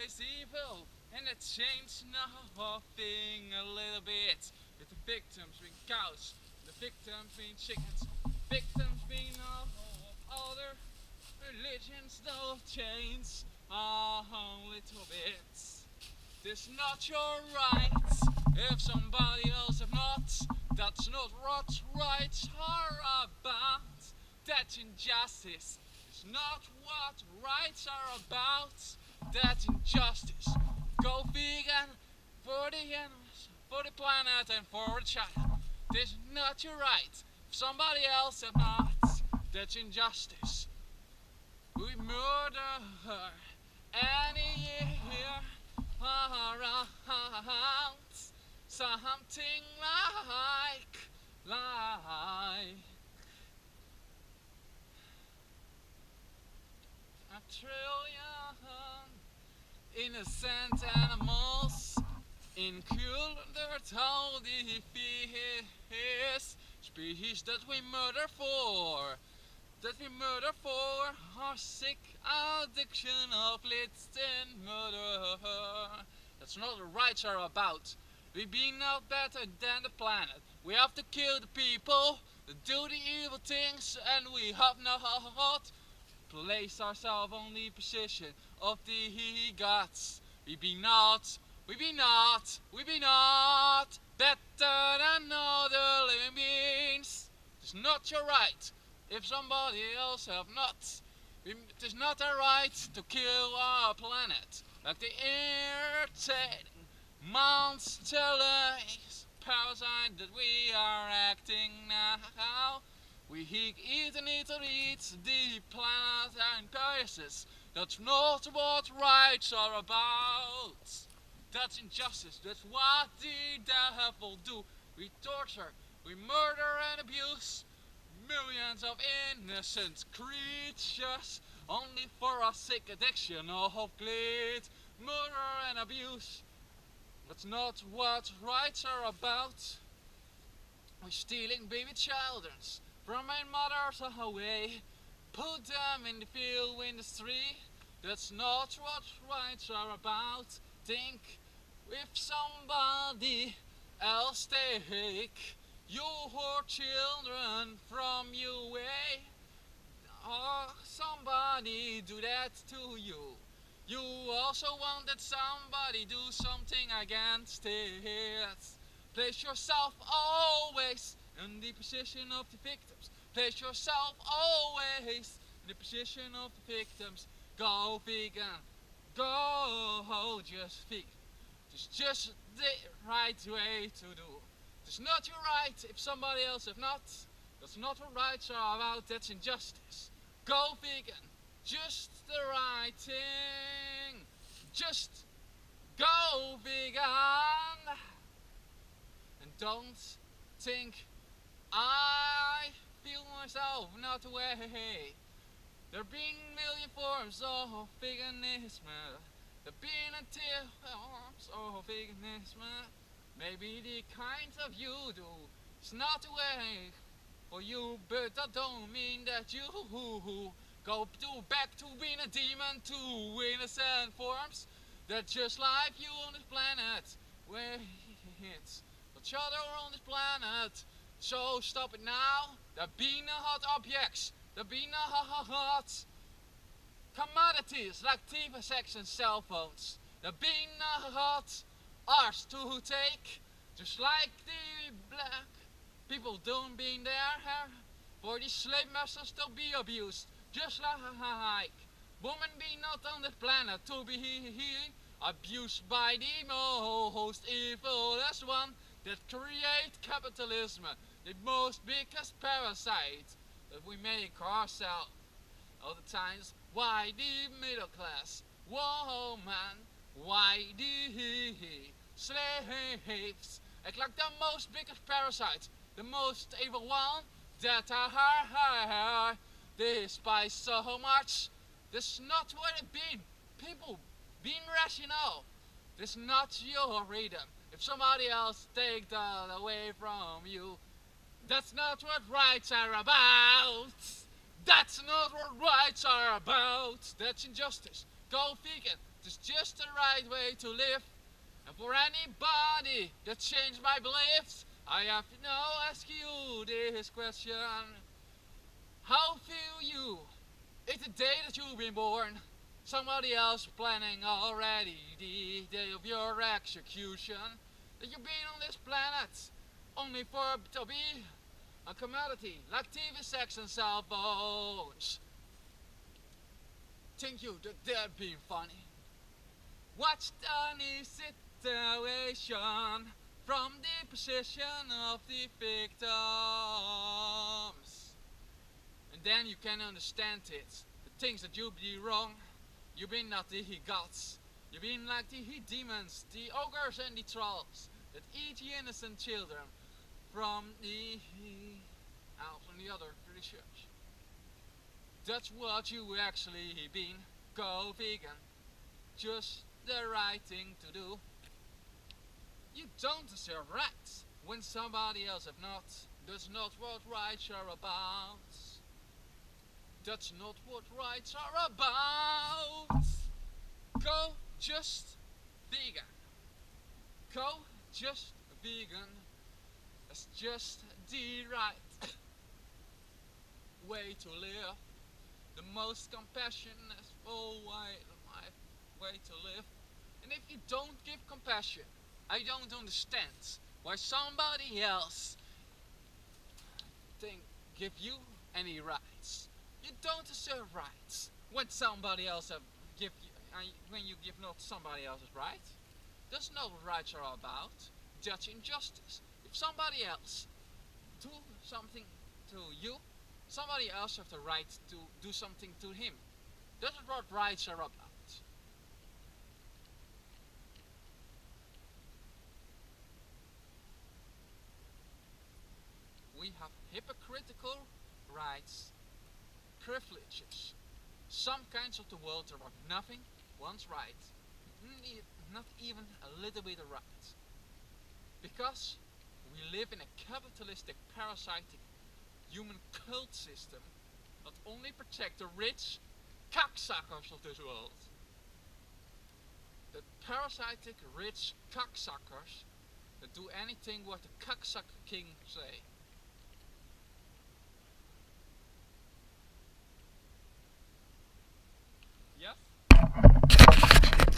always evil, and it changed nothing a little bit. With the victims being cows, the victims being chickens, victims being all other religions, no change a little bit. This not your rights if somebody else have not. That's not what rights are about. That injustice is not what rights are about. That injustice. Go vegan for the animals, for the planet and for the child. This is not your right if somebody else have not. That's injustice. We murder her any year around something like a trillion innocent animals included all the species that we murder for. Our sick addiction of listing murder. That's not what rights are about. We be not better than the planet. We have to kill the people that do the evil things, and we have not placed ourselves on the position of the gods. We be not better than other living beings. It's not your right if somebody else have not. It is not our right to kill our planet like the irritating monstrous parasite that we are acting now. We eat the planet in pieces. That's not what rights are about. That's injustice. That's what the devil do. We torture, we murder and abuse millions of innocent creatures only for a sick addiction of greed, murder and abuse. That's not what rights are about. We're stealing baby children from their mothers away, put them in the field industry. That's not what rights are about. Think if somebody else take your children from you away, or somebody do that to you. You also want that somebody do something against it. Place yourself always in the position of the victims. Place yourself always in the position of the victims. Go vegan. Go just vegan. It's just the right way to do. It's not your right if somebody else have not. That's not what rights are about. That's injustice. Go vegan. Just the right thing. Just go vegan. And don't think I feel myself not away. There been million forms of veganism. There been until forms of veganism. Maybe the kinds of you do. It's not the way for you, but that don't mean that you go back to being a demon to innocent forms. That just like you on this planet. Wait, each other on this planet. So stop it now. There be no hot objects. There be no hot commodities like TV sets and cell phones. There be no hot arts to take. Just like the black people don't be there for the slave masters to be abused. Just like women be not on this planet to be abused by the most evilest one that create capitalism, the most biggest parasite that we make ourselves. All the times, why the middle class woman, why the slaves act like the most biggest parasite, the most evil one that I despise so much. That's not what it been. People being rational. That's not your freedom. If somebody else take that away from you, that's not what rights are about. That's not what rights are about. That's injustice. Go vegan. it's just the right way to live. And for anybody that changed my beliefs, I have to now ask you this question. How feel you? It's the day that you've been born. Somebody else planning already the day of your execution. That you've been on this planet only for to be a commodity like TV, sex and cell phones. Think you that they're being funny? Watch the situation from the position of the victims. And then you can understand it. The things that you do wrong, you've been not the gods. You've been like the demons, the ogres and the trolls that eat the innocent children from the other research. That's what you actually been. Go vegan. Just the right thing to do. You don't deserve rights when somebody else have not. That's not what rights are about. That's not what rights are about. Go just vegan. Go just vegan. That's just the right way to live. The most compassionate way to live. And if you don't give compassion, I don't understand why somebody else give you any rights. You don't deserve rights when somebody else give you, when you give not somebody else's right. That's not what rights are about. Judge injustice. If somebody else do something to you, somebody else has the right to do something to him. That's what rights are about. We have hypocritical rights, privileges. Some kinds of the world are about nothing, one's right, not even a little bit of right. Because we live in a capitalistic, parasitic, human cult system that only protects the rich cocksuckers of this world. The parasitic, rich cocksuckers that do anything what the cocksucker king say.